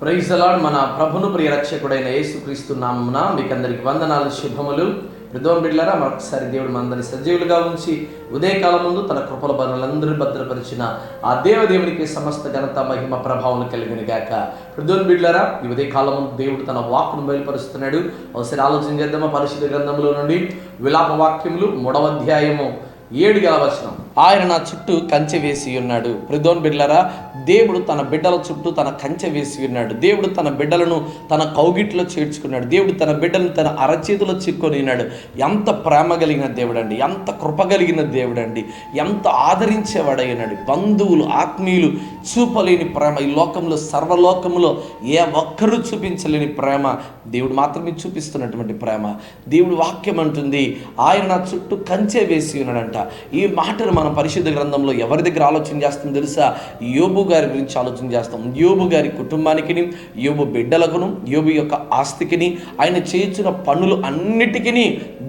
Praise the lord. మన ప్రభును ప్రియ రక్షకుడైన యేసుక్రీస్తు నామమున మీకందరికి వందనాలు, శుభములు. ప్రియమైన బిడ్డలారా, మరొకసారి దేవుడు మనందరిని సజీవులుగా ఉంచి ఉదయకాలం ముందు తన కృపల బరులందరినీ భద్రపరిచిన ఆ దేవునికి సమస్త ఘనత మహిమ ప్రభావం కలిగిన గాక. ప్రియమైన బిడ్డలారా, ఈ ఉదయకాలం ముందు దేవుడు తన వాక్కును బయలుపరుస్తున్నాడు. ఒకసారి ఆలోచన చేద్దామా? పరిశుద్ధ గ్రంథంలో నుండి విలాప వాక్యములు 3వ అధ్యాయము 7వ వచనం. ఆయన నా చుట్టూ కంచె వేసి ఉన్నాడు. ప్రియమైన బిడ్డలారా, దేవుడు తన బిడ్డల చుట్టూ తన కంచె వేసి ఉన్నాడు. దేవుడు తన బిడ్డలను తన కౌగిట్లో చేర్చుకున్నాడు. దేవుడు తన బిడ్డలను తన అరచేతిలో చిక్కొని ఉన్నాడు. ఎంత ప్రేమ కలిగిన దేవుడు అండి, ఎంత కృప కలిగిన దేవుడు అండి, ఎంత ఆదరించేవాడై ఉన్నాడు. బంధువులు, ఆత్మీయులు చూపలేని ప్రేమ ఈ లోకంలో, సర్వలోకంలో ఏ ఒక్కరూ చూపించలేని ప్రేమ దేవుడు మాత్రమే చూపిస్తున్నటువంటి ప్రేమ. దేవుడు వాక్యం అంటుంది, ఆయన నా చుట్టూ కంచె వేసి ఉన్నాడంట. ఈ మాటను మనం పరిశుద్ధ గ్రంథంలో ఎవరి దగ్గర ఆలోచన చేస్తాం తెలుసా? యోబు గారి గురించి ఆలోచన చేస్తాం. యోబు గారి కుటుంబానికి, యోబు బిడ్డలకును, యోబు యొక్క ఆస్తికిని, ఆయన చేయించిన పనులు అన్నిటికీ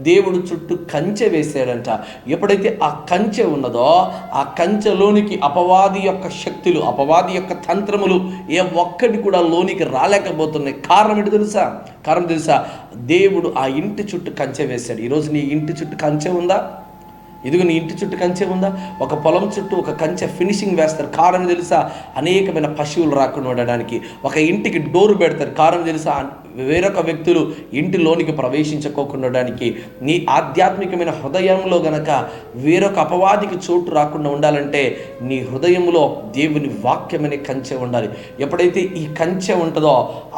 దేవుడు చుట్టూ కంచె వేసాడంట. ఎప్పుడైతే ఆ కంచె ఉన్నదో ఆ కంచెలోనికి అపవాది యొక్క శక్తులు, అపవాది యొక్క తంత్రములు ఏ ఒక్కటి కూడా లోనికి రాలేకపోతున్నాయి. కారణం ఏంటి తెలుసా? దేవుడు ఆ ఇంటి చుట్టూ కంచె వేశాడు. ఈరోజు నీ ఇంటి చుట్టూ కంచె ఉందా? ఇదిగో నీ ఇంటి చుట్టూ కంచె ఉందా? ఒక పొలం చుట్టూ ఒక కంచె ఫినిషింగ్ వేస్తారు. కారణం తెలుసా? అనేకమైన పశువులు రాకుండా ఉండడానికి. ఒక ఇంటికి డోరు పెడతారు. కారణం తెలుసా? వేరొక వ్యక్తులు ఇంటిలోనికి ప్రవేశించుకోకుండడానికి. నీ ఆధ్యాత్మికమైన హృదయంలో గనక వేరొక అపవాదికి చోటు రాకుండా ఉండాలంటే నీ హృదయంలో దేవుని వాక్యమనే కంచె ఉండాలి. ఎప్పుడైతే ఈ కంచె ఉంటుందో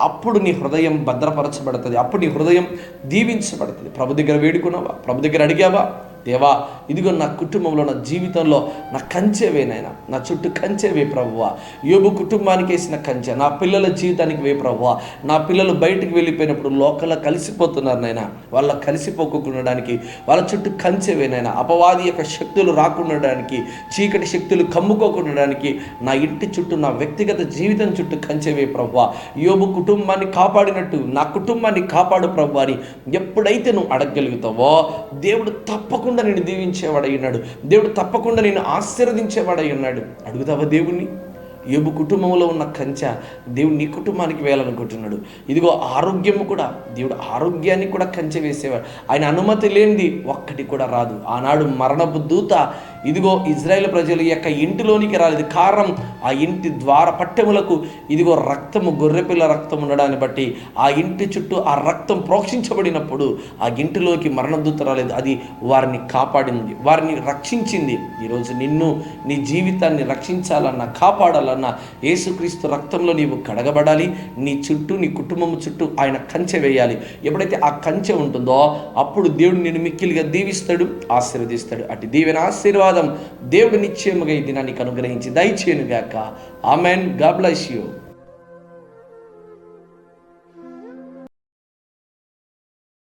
అప్పుడు నీ హృదయం భద్రపరచబడుతుంది, అప్పుడు నీ హృదయం దీవించబడుతుంది. ప్రభు దగ్గర వేడుకున్నావా? ప్రభు దగ్గర అడిగావా? దేవా, ఇదిగో నా కుటుంబంలో, నా జీవితంలో నా కంచెవే నాయన, నా చుట్టూ కంచెవే ప్రభువా. యోబు కుటుంబానికి వేసిన కంచె నా పిల్లల జీవితానికి వే ప్రభువా. నా పిల్లలు బయటికి వెళ్ళిపోయినప్పుడు లోకల్లో కలిసిపోతున్నారు నాయన, వాళ్ళ కలిసిపోకుండడానికి వాళ్ళ చుట్టూ కంచెవే నాయన. అపవాది యొక్క శక్తులు రాకుండడానికి, చీకటి శక్తులు కమ్ముకోకుండడానికి నా ఇంటి చుట్టూ, నా వ్యక్తిగత జీవితం చుట్టూ కంచెవే ప్రభువా. యోబు కుటుంబాన్ని కాపాడినట్టు నా కుటుంబాన్ని కాపాడు ప్రభువా అని ఎప్పుడైతే నువ్వు అడగగలుగుతావో దేవుడు తప్పకుండా నిన్ను దీవించేవాడై ఉన్నాడు. దేవుడు తప్పకుండా నిన్ను ఆశీర్వదించేవాడై ఉన్నాడు. అడుగుతావా దేవుణ్ణి? యోబు కుటుంబంలో ఉన్న కంచె దేవుడు నీ కుటుంబానికి వేయాలనుకుంటున్నాడు. ఇదిగో ఆరోగ్యము కూడా, దేవుడు ఆరోగ్యాన్ని కూడా కంచె వేసేవాడు. ఆయన అనుమతి లేనిది ఒక్కటి కూడా రాదు. ఆనాడు మరణపు దూత ఇదిగో ఇజ్రాయేల్ ప్రజల యొక్క ఇంటిలోనికి రాలేదు. కారణం ఆ ఇంటి ద్వార పట్టెములకు ఇదిగో రక్తము, గొర్రెపిల్ల రక్తం ఉండడాన్ని బట్టి ఆ ఇంటి చుట్టూ ఆ రక్తం ప్రోక్షించబడినప్పుడు ఆ ఇంటిలోకి మరణదూత రాలేదు. అది వారిని కాపాడింది, వారిని రక్షించింది. ఈరోజు నిన్ను, నీ జీవితాన్ని రక్షించాలన్నా, కాపాడాలన్నా యేసుక్రీస్తు రక్తంలో నీవు కడగబడాలి. నీ చుట్టూ, నీ కుటుంబం చుట్టూ ఆయన కంచె వేయాలి. ఎప్పుడైతే ఆ కంచె ఉంటుందో అప్పుడు దేవుడు నిన్ను మిక్కిలిగా దీవిస్తాడు, ఆశీర్వదిస్తాడు. అటు దీవెన ఆశీర్వాదం దేవుడు నిశ్చయముగా ఈ దినానికి అనుగ్రహించి దయచేయునుగాక. ఆమెన్. God bless you.